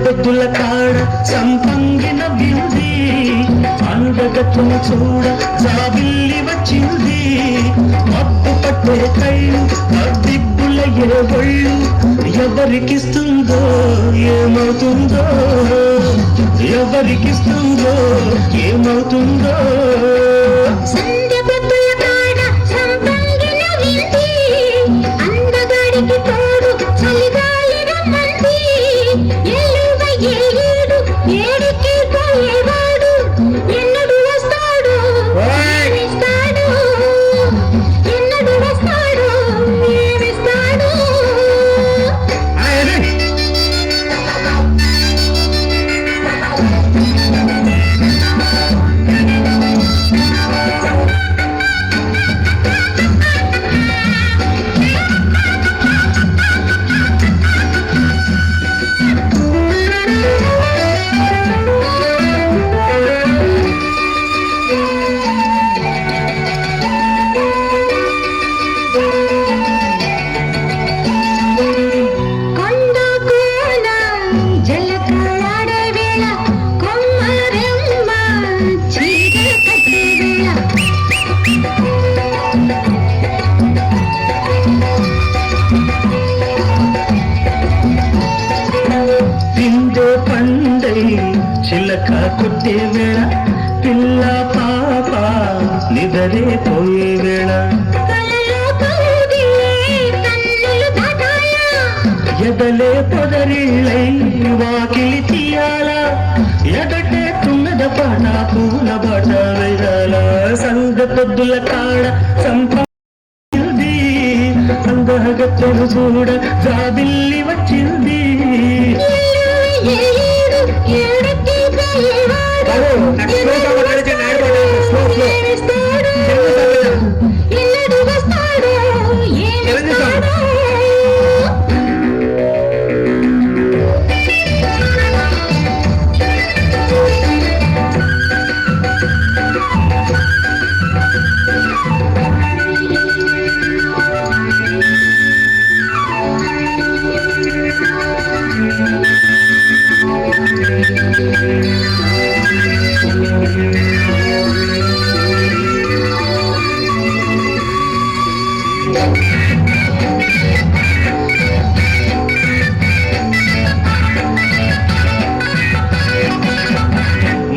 పొద్దుల కాడ సంపంగిన బింది అందగతును చూడ జాబిల్లి వచ్చింది మబ్బు పట్టే కళ్ళు దిబ్బుల ఒళ్ళు ఎవరికిస్తుందో ఏమవుతుందో ఎవరికిస్తుందో ఏమవుతుందో చిలక కొట్టే వేళ పిల్ల పాప నిదరే పోయే వేళ ఎదలే పొదరిళ్ళై వాకిలి తీయాల ఎదటే తున్నద పాట పూల బాట వేయాల సంగ పొద్దుల కాడ సంపంది అందగత్తెను చూడ జాబిల్లి వచ్చింది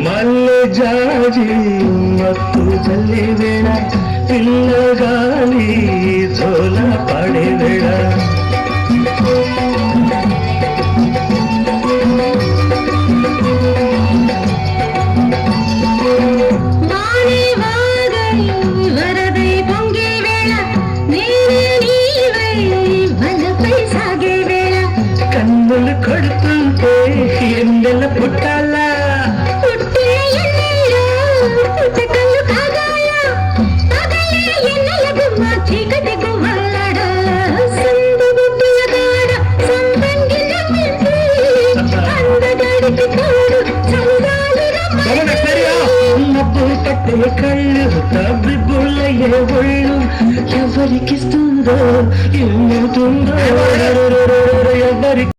మల్లె జాజి మత్తు చల్లే వేళ పిల్లగాలి జోల పడే వేళ కన్నులు కొడుతుంటే ఎన్నెల పుట్టాల మబ్బు పట్టే కళ్ళు తబ్బిబ్బులయ్యే ఒళ్ళు ఎవరికిస్తుందో ఏమవుతుందో ఎవరికి